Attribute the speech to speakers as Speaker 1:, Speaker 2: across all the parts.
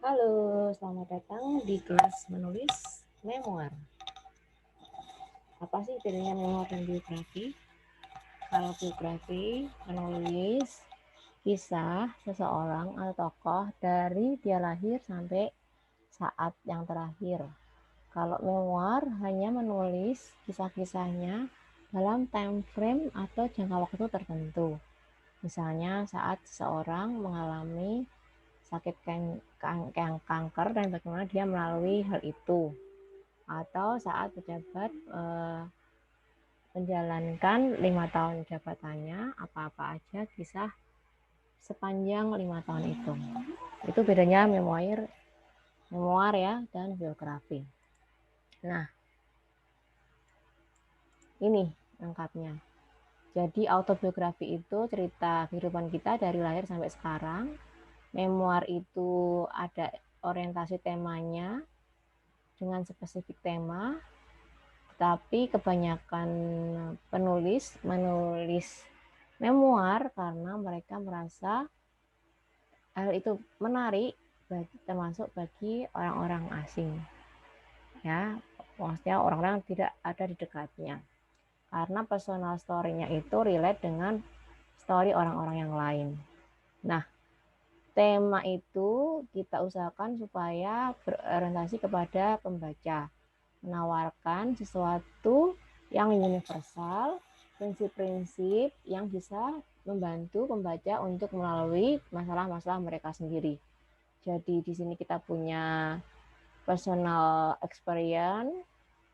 Speaker 1: Halo, selamat datang di kelas menulis memoir. Apa sih bedanya memoir dan biografi? Kalau biografi menulis kisah seseorang atau tokoh dari dia lahir sampai saat yang terakhir. Kalau memoir hanya menulis kisah-kisahnya dalam time frame atau jangka waktu tertentu. Misalnya saat seseorang mengalami sakit kanker dan bagaimana dia melalui hal itu, atau saat pejabat menjalankan 5 tahun jabatannya, apa-apa aja kisah sepanjang 5 tahun itu. Itu bedanya memoir ya dan biografi. Nah, ini lengkapnya. Jadi autobiografi itu cerita kehidupan kita dari lahir sampai sekarang. Memoir itu ada orientasi temanya dengan spesifik tema, tapi kebanyakan penulis menulis memoir karena mereka merasa hal itu menarik termasuk bagi orang-orang asing, ya, maksudnya orang-orang yang tidak ada di dekatnya, karena personal story-nya itu relate dengan story orang-orang yang lain. Nah, tema itu kita usahakan supaya berorientasi kepada pembaca, menawarkan sesuatu yang universal, prinsip-prinsip yang bisa membantu pembaca untuk melalui masalah-masalah mereka sendiri. Jadi di sini kita punya personal experience,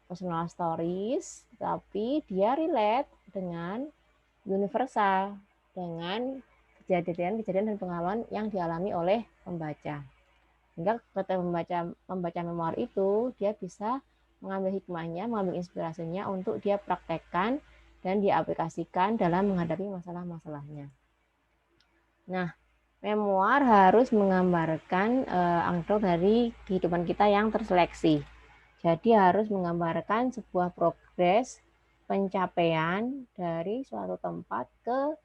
Speaker 1: personal stories, tapi dia relate dengan universal, dengan kejadian-kejadian dan pengalaman yang dialami oleh pembaca. Sehingga ketika membaca memoir itu, dia bisa mengambil hikmahnya, mengambil inspirasinya untuk dia praktekkan dan diaplikasikan dalam menghadapi masalah-masalahnya. Nah, memoir harus menggambarkan anekdot dari kehidupan kita yang terseleksi. Jadi harus menggambarkan sebuah progres pencapaian dari suatu tempat ke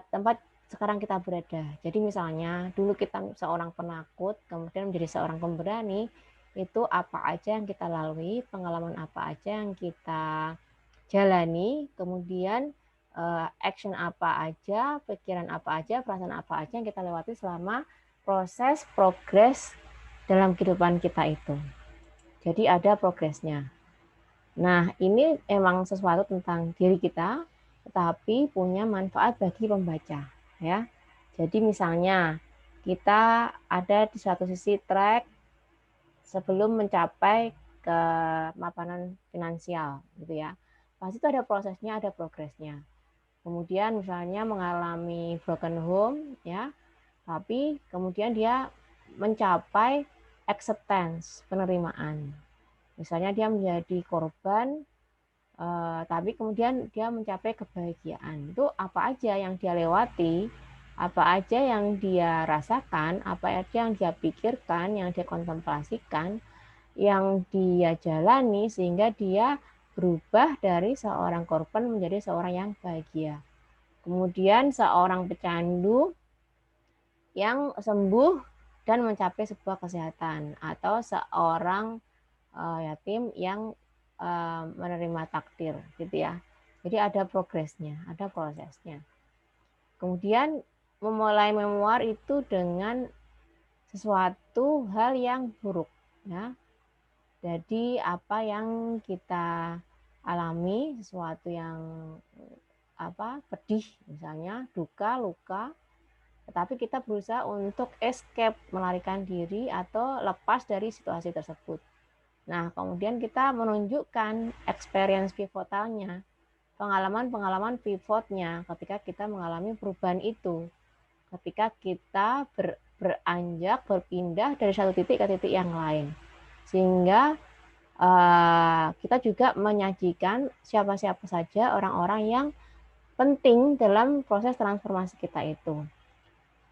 Speaker 1: tempat sekarang kita berada. Jadi misalnya dulu kita seorang penakut, kemudian menjadi seorang pemberani, itu apa aja yang kita lalui, pengalaman apa aja yang kita jalani, kemudian action apa aja, pikiran apa aja, perasaan apa aja yang kita lewati selama proses progres dalam kehidupan kita itu. Jadi ada progresnya. Nah, ini emang sesuatu tentang diri kita, tetapi punya manfaat bagi pembaca, ya. Jadi misalnya kita ada di satu sisi track sebelum mencapai kemapanan finansial, gitu ya. Pasti itu ada prosesnya, ada progresnya. Kemudian misalnya mengalami broken home, ya, tapi kemudian dia mencapai acceptance, penerimaan. Misalnya dia menjadi korban, tapi kemudian dia mencapai kebahagiaan. Itu apa aja yang dia lewati, apa aja yang dia rasakan, apa aja yang dia pikirkan, yang dia kontemplasikan, yang dia jalani sehingga dia berubah dari seorang korban menjadi seorang yang bahagia. Kemudian seorang pecandu yang sembuh dan mencapai sebuah kesehatan, atau seorang yatim yang menerima takdir, gitu ya. Jadi ada progresnya, ada prosesnya. Kemudian memulai memoir itu dengan sesuatu hal yang buruk, ya. Jadi apa yang kita alami, sesuatu yang pedih, misalnya duka, luka, tetapi kita berusaha untuk escape, melarikan diri atau lepas dari situasi tersebut. Nah, kemudian kita menunjukkan experience pivotalnya, pengalaman-pengalaman pivotnya ketika kita mengalami perubahan itu, ketika kita beranjak, berpindah dari satu titik ke titik yang lain. Sehingga kita juga menyajikan siapa-siapa saja orang-orang yang penting dalam proses transformasi kita itu.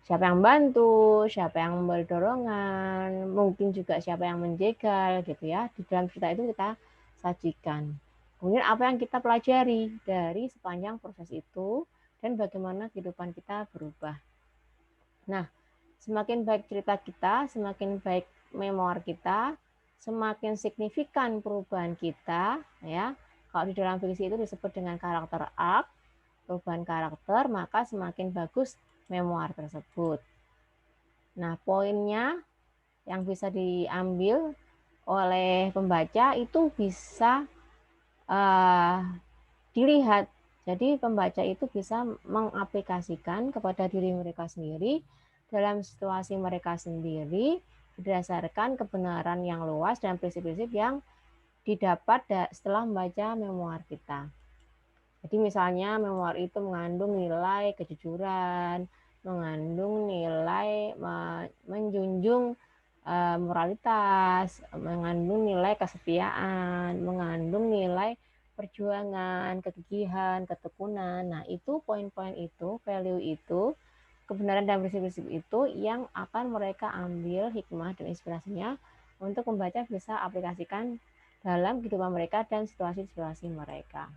Speaker 1: Siapa yang bantu, siapa yang memberi dorongan, mungkin juga siapa yang menjegal, gitu ya. Di dalam cerita itu kita sajikan. Kemudian apa yang kita pelajari dari sepanjang proses itu dan bagaimana kehidupan kita berubah. Nah, Semakin baik cerita kita, semakin baik memoir kita, semakin signifikan perubahan kita, ya. Kalau di dalam fiksi itu disebut dengan karakter arc, perubahan karakter, maka semakin bagus memoir tersebut. Nah, poinnya yang bisa diambil oleh pembaca itu bisa dilihat. Jadi pembaca itu bisa mengaplikasikan kepada diri mereka sendiri dalam situasi mereka sendiri berdasarkan kebenaran yang luas dan prinsip-prinsip yang didapat setelah membaca memoir kita. Jadi misalnya memoir itu mengandung nilai kejujuran, mengandung nilai menjunjung moralitas, mengandung nilai kesetiaan, mengandung nilai perjuangan, kegigihan, ketekunan. Nah, itu poin-poin itu, value itu, kebenaran dan prinsip-prinsip itu yang akan mereka ambil hikmah dan inspirasinya untuk membaca bisa aplikasikan dalam kehidupan mereka dan situasi-situasi mereka.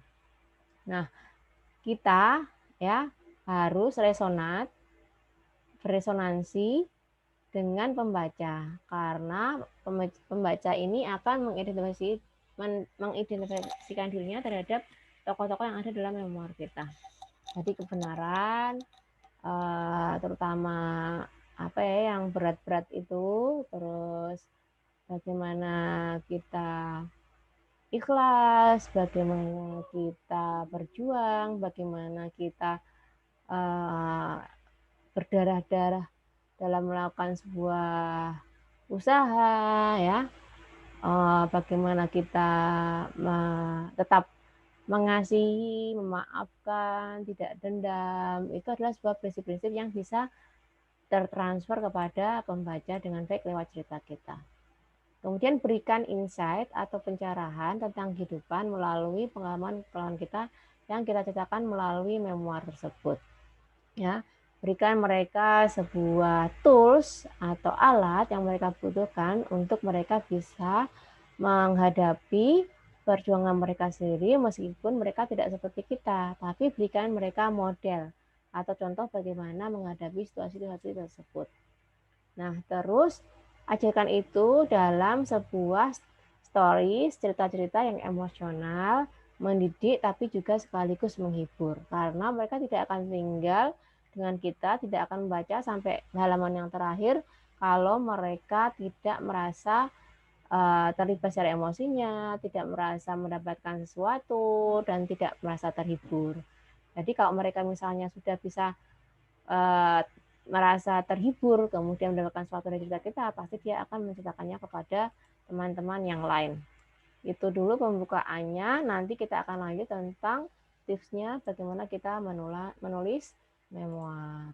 Speaker 1: Nah, kita ya harus beresonansi dengan pembaca karena pembaca ini akan mengidentifikasikan dirinya terhadap tokoh-tokoh yang ada dalam memoir kita. Jadi kebenaran terutama apa ya yang berat-berat itu, terus bagaimana kita ikhlas, bagaimana kita berjuang, bagaimana kita berdarah-darah dalam melakukan sebuah usaha, ya, bagaimana kita tetap mengasihi, memaafkan, tidak dendam, itu adalah sebuah prinsip-prinsip yang bisa tertransfer kepada pembaca dengan baik lewat cerita kita. Kemudian berikan insight atau pencerahan tentang kehidupan melalui pengalaman kita yang kita ceritakan melalui memoir tersebut. Ya, berikan mereka sebuah tools atau alat yang mereka butuhkan untuk mereka bisa menghadapi perjuangan mereka sendiri meskipun mereka tidak seperti kita, tapi berikan mereka model atau contoh bagaimana menghadapi situasi-situasi tersebut. Nah, terus ajarkan itu dalam sebuah stories, cerita-cerita yang emosional, mendidik, tapi juga sekaligus menghibur. Karena mereka tidak akan tinggal dengan kita, tidak akan membaca sampai halaman yang terakhir kalau mereka tidak merasa terlibat secara emosinya, tidak merasa mendapatkan sesuatu, dan tidak merasa terhibur. Jadi kalau mereka misalnya sudah bisa merasa terhibur, kemudian mendapatkan sesuatu dari cerita kita, pasti dia akan menceritakannya kepada teman-teman yang lain. Itu dulu pembukaannya, nanti kita akan lanjut tentang tipsnya bagaimana kita menulis memoir.